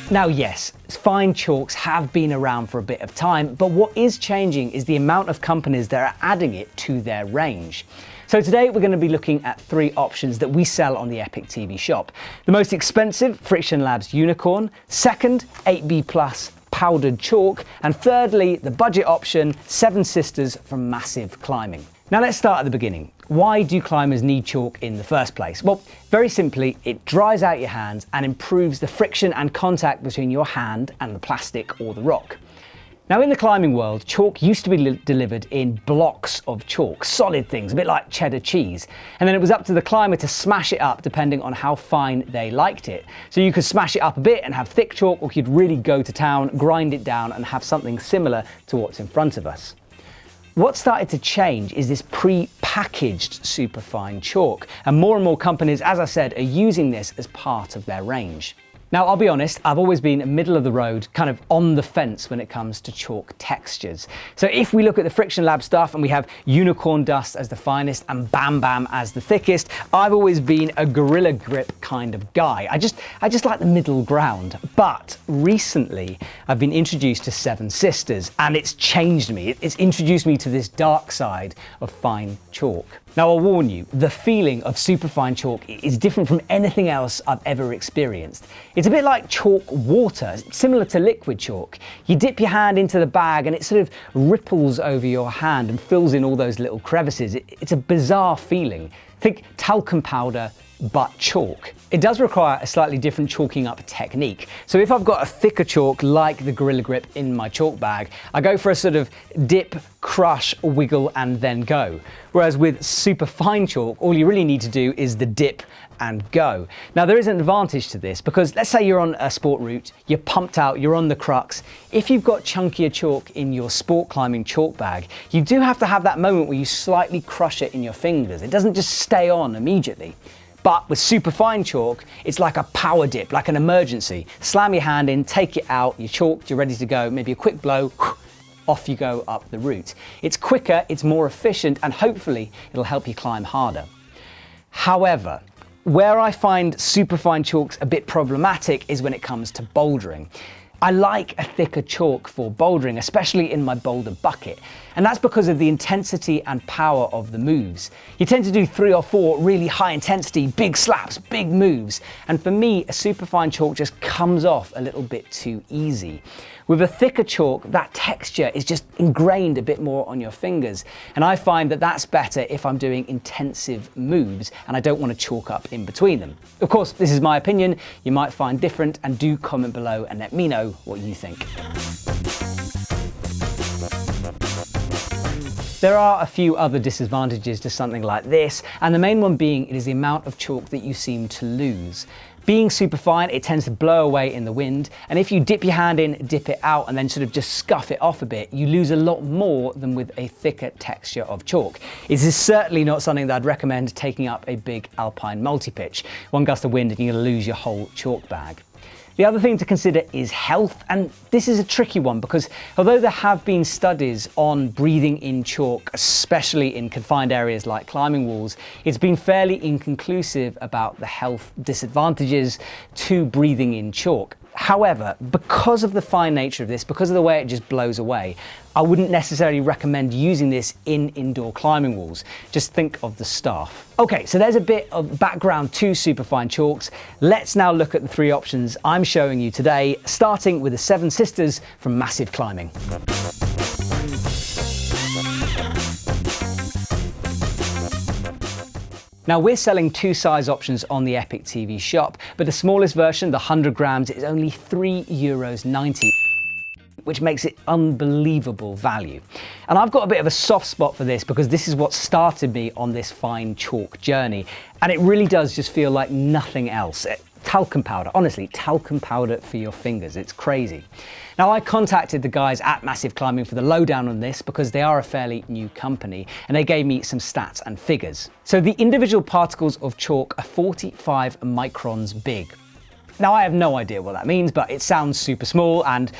Now yes, fine chalks have been around for a bit of time, but what is changing is the amount of companies that are adding it to their range. So today we're going to be looking at 3 options that we sell on the Epic TV shop. The most expensive, Friction Labs Unicorn; second, 8B Plus powdered chalk; and thirdly, the budget option, Seven Sisters from Massive Climbing. Now let's start at the beginning. Why do climbers need chalk in the first place? Well, very simply, it dries out your hands and improves the friction and contact between your hand and the plastic or the rock. Now in the climbing world, chalk used to be delivered in blocks of chalk, solid things, a bit like cheddar cheese. And then it was up to the climber to smash it up depending on how fine they liked it. So you could smash it up a bit and have thick chalk, or you could really go to town, grind it down and have something similar to what's in front of us. What started to change is this pre-packaged superfine chalk, and more companies, as I said, are using this as part of their range. Now, I'll be honest, I've always been middle of the road, kind of on the fence when it comes to chalk textures. So if we look at the Friction Lab stuff and we have Unicorn Dust as the finest and Bam Bam as the thickest, I've always been a Gorilla Grip kind of guy. I just like the middle ground. But recently, I've been introduced to Seven Sisters, and it's changed me. It's introduced me to this dark side of fine chalk. Now I'll warn you, the feeling of superfine chalk is different from anything else I've ever experienced. It's a bit like chalk water, similar to liquid chalk. You dip your hand into the bag and it sort of ripples over your hand and fills in all those little crevices. It's a bizarre feeling. Think talcum powder, but chalk. It does require a slightly different chalking up technique. So if I've got a thicker chalk like the Gorilla Grip in my chalk bag, I go for a sort of dip, crush, wiggle and then go. Whereas with super fine chalk, all you really need to do is the dip and go. Now there is an advantage to this, because let's say you're on a sport route, you're pumped out, you're on the crux. If you've got chunkier chalk in your sport climbing chalk bag, you do have to have that moment where you slightly crush it in your fingers. It doesn't just stay on immediately. But with super fine chalk, it's like a power dip, like an emergency. Slam your hand in, take it out, you're chalked, you're ready to go, maybe a quick blow, off you go up the route. It's quicker, it's more efficient, and hopefully it'll help you climb harder. However, where I find superfine chalks a bit problematic is when it comes to bouldering. I like a thicker chalk for bouldering, especially in my boulder bucket. And that's because of the intensity and power of the moves. You tend to do 3 or 4 really high intensity, big slaps, big moves. And for me, a superfine chalk just comes off a little bit too easy. With a thicker chalk, that texture is just ingrained a bit more on your fingers. And I find that that's better if I'm doing intensive moves and I don't want to chalk up in between them. Of course, this is my opinion. You might find different, and do comment below and let me know what you think. There are a few other disadvantages to something like this, and the main one being it is the amount of chalk that you seem to lose. Being super fine, it tends to blow away in the wind, and if you dip your hand in, dip it out, and then sort of just scuff it off a bit, you lose a lot more than with a thicker texture of chalk. This is certainly not something that I'd recommend taking up a big alpine multi-pitch. One gust of wind and you're going to lose your whole chalk bag. The other thing to consider is health, and this is a tricky one because although there have been studies on breathing in chalk, especially in confined areas like climbing walls, it's been fairly inconclusive about the health disadvantages to breathing in chalk. However, because of the fine nature of this, because of the way it just blows away, I wouldn't necessarily recommend using this in indoor climbing walls. Just think of the staff. Okay, so there's a bit of background to superfine chalks. Let's now look at the 3 options I'm showing you today, starting with the Seven Sisters from Massive Climbing. Now we're selling 2 size options on the Epic TV shop, but the smallest version, the 100 grams, is only €3.90, which makes it unbelievable value. And I've got a bit of a soft spot for this because this is what started me on this fine chalk journey. And it really does just feel like nothing else. Talcum powder, honestly, talcum powder for your fingers. It's crazy. Now I contacted the guys at Massive Climbing for the lowdown on this because they are a fairly new company and they gave me some stats and figures. So the individual particles of chalk are 45 microns big. Now I have no idea what that means, but it sounds super small, and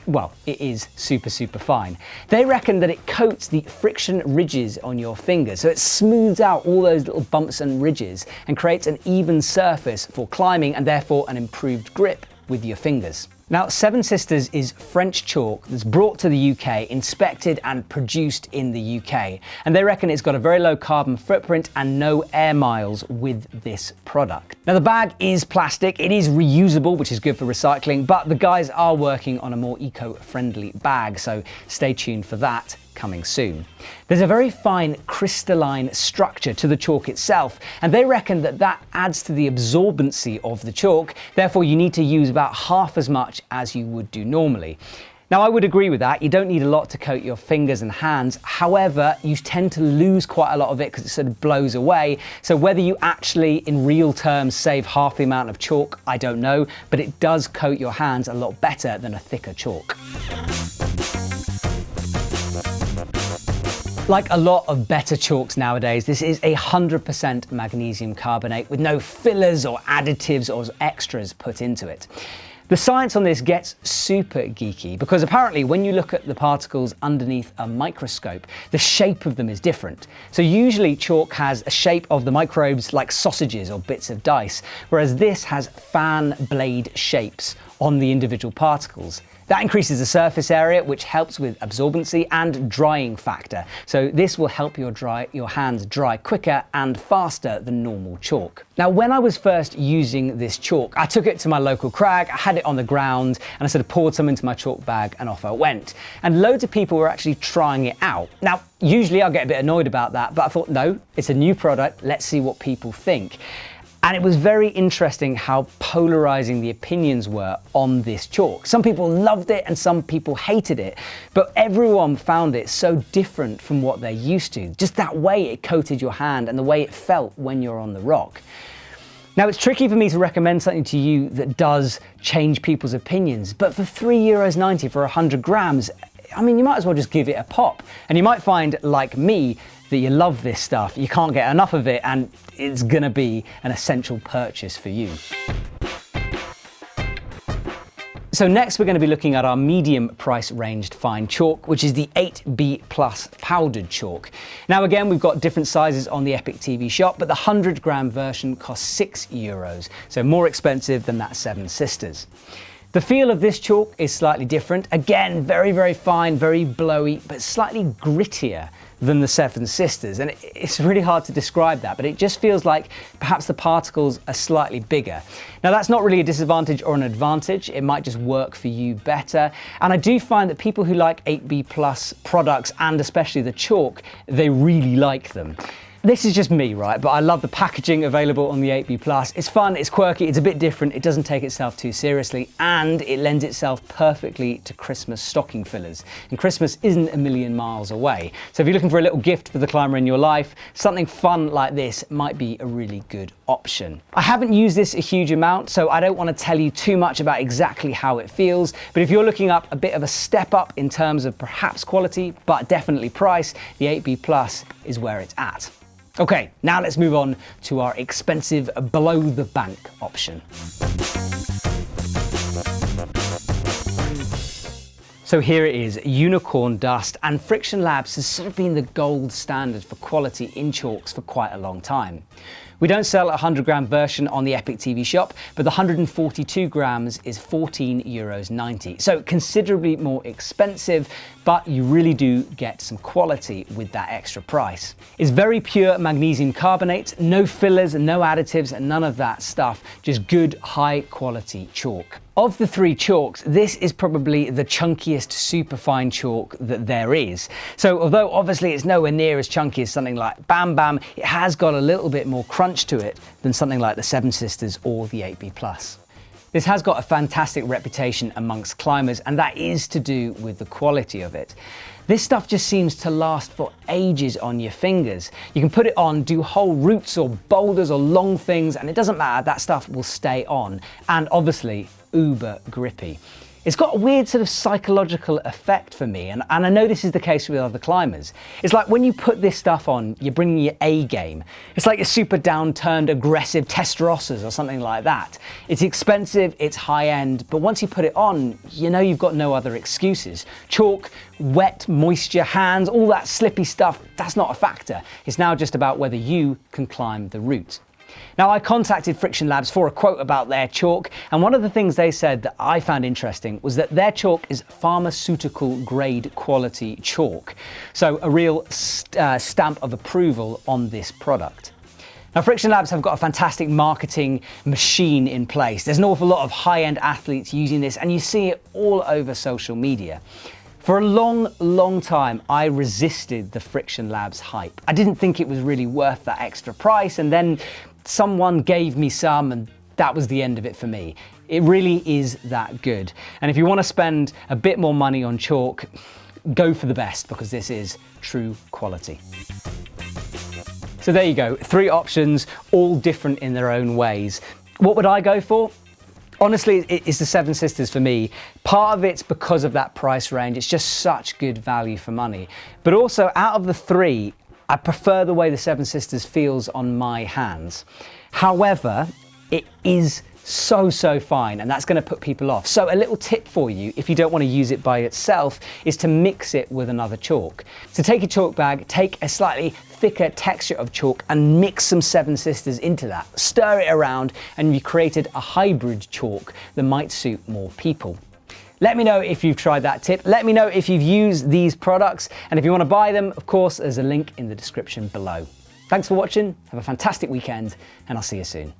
well, it is super fine. They reckon that it coats the friction ridges on your fingers, so it smooths out all those little bumps and ridges and creates an even surface for climbing and therefore an improved grip with your fingers. Now, Seven Sisters is French chalk that's brought to the UK, inspected and produced in the UK. And they reckon it's got a very low carbon footprint and no air miles with this product. Now, the bag is plastic, it is reusable, which is good for recycling, but the guys are working on a more eco-friendly bag, so stay tuned for that coming soon. There's a very fine crystalline structure to the chalk itself, and they reckon that that adds to the absorbency of the chalk, therefore you need to use about half as much as you would do normally. Now, I would agree with that. You don't need a lot to coat your fingers and hands. However, you tend to lose quite a lot of it because it sort of blows away. So whether you actually, in real terms, save half the amount of chalk, I don't know, but it does coat your hands a lot better than a thicker chalk. Like a lot of better chalks nowadays, this is 100% magnesium carbonate with no fillers or additives or extras put into it. The science on this gets super geeky because apparently when you look at the particles underneath a microscope, the shape of them is different. So usually chalk has a shape of the microbes like sausages or bits of dice, whereas this has fan blade shapes on the individual particles. That increases the surface area, which helps with absorbency and drying factor. So this will help your hands dry quicker and faster than normal chalk. Now, when I was first using this chalk, I took it to my local crag, I had it on the ground, and I sort of poured some into my chalk bag and off I went. And loads of people were actually trying it out. Now, usually I'll get a bit annoyed about that, but I thought, no, it's a new product, let's see what people think. And it was very interesting how polarizing the opinions were on this chalk. Some people loved it and some people hated it, but everyone found it so different from what they're used to. Just that way it coated your hand and the way it felt when you're on the rock. Now, it's tricky for me to recommend something to you that does change people's opinions, but for €3.90 for 100 grams, I mean, you might as well just give it a pop. And you might find, like me, that you love this stuff, you can't get enough of it, and it's gonna be an essential purchase for you. So next we're going to be looking at our medium price ranged fine chalk, which is the 8B Plus powdered chalk. Now again, we've got different sizes on the Epic TV shop, but the 100 gram version costs €6, so more expensive than that Seven Sisters. The feel of this chalk is slightly different. Again, very fine, very blowy, but slightly grittier than the Seven Sisters. And it's really hard to describe that, but it just feels like perhaps the particles are slightly bigger. Now, that's not really a disadvantage or an advantage. It might just work for you better. And I do find that people who like 8B Plus products, and especially the chalk, they really like them. This is just me, right? But I love the packaging available on the 8B Plus. It's fun, it's quirky, it's a bit different, it doesn't take itself too seriously, and it lends itself perfectly to Christmas stocking fillers. And Christmas isn't a million miles away. So if you're looking for a little gift for the climber in your life, something fun like this might be a really good option. I haven't used this a huge amount, so I don't want to tell you too much about exactly how it feels, but if you're looking up a bit of a step up in terms of perhaps quality, but definitely price, the 8B Plus is where it's at. Okay, now let's move on to our expensive below the bank option. So here it is, Unicorn Dust, and Friction Labs has sort of been the gold standard for quality in chalks for quite a long time. We don't sell a 100 gram version on the Epic TV shop, but the 142 grams is €14.90. So considerably more expensive, but you really do get some quality with that extra price. It's very pure magnesium carbonate, no fillers, no additives, and none of that stuff, just good high quality chalk. Of the three chalks, this is probably the chunkiest superfine chalk that there is. So although obviously it's nowhere near as chunky as something like Bam Bam, it has got a little bit more crunch to it than something like the Seven Sisters or the 8B Plus. This has got a fantastic reputation amongst climbers, and that is to do with the quality of it. This stuff just seems to last for ages on your fingers. You can put it on, do whole routes or boulders or long things, and it doesn't matter, that stuff will stay on. And obviously, uber grippy. It's got a weird sort of psychological effect for me, and I know this is the case with other climbers. It's like when you put this stuff on, you're bringing your A game. It's like your super downturned, aggressive Testarossas or something like that. It's expensive, it's high end, but once you put it on, you know you've got no other excuses. Chalk, wet, moisture, hands, all that slippy stuff, that's not a factor. It's now just about whether you can climb the route. Now, I contacted Friction Labs for a quote about their chalk, and one of the things they said that I found interesting was that their chalk is pharmaceutical grade quality chalk. So a real stamp of approval on this product. Now, Friction Labs have got a fantastic marketing machine in place. There's an awful lot of high-end athletes using this, and you see it all over social media. For a long time, I resisted the Friction Labs hype. I didn't think it was really worth that extra price, and then someone gave me some, and that was the end of it for me. It really is that good. And if you want to spend a bit more money on chalk, go for the best, because this is true quality. So there you go, 3 options, all different in their own ways. What would I go for? Honestly, it's the Seven Sisters for me. Part of it's because of that price range. It's just such good value for money. But also, out of the 3, I prefer the way the Seven Sisters feels on my hands. However, it is so fine, and that's going to put people off. So a little tip for you, if you don't want to use it by itself, is to mix it with another chalk. So take a chalk bag, take a slightly thicker texture of chalk and mix some Seven Sisters into that. Stir it around and you created a hybrid chalk that might suit more people. Let me know if you've tried that tip. Let me know if you've used these products, and if you want to buy them, of course, there's a link in the description below. Thanks for watching, have a fantastic weekend, and I'll see you soon.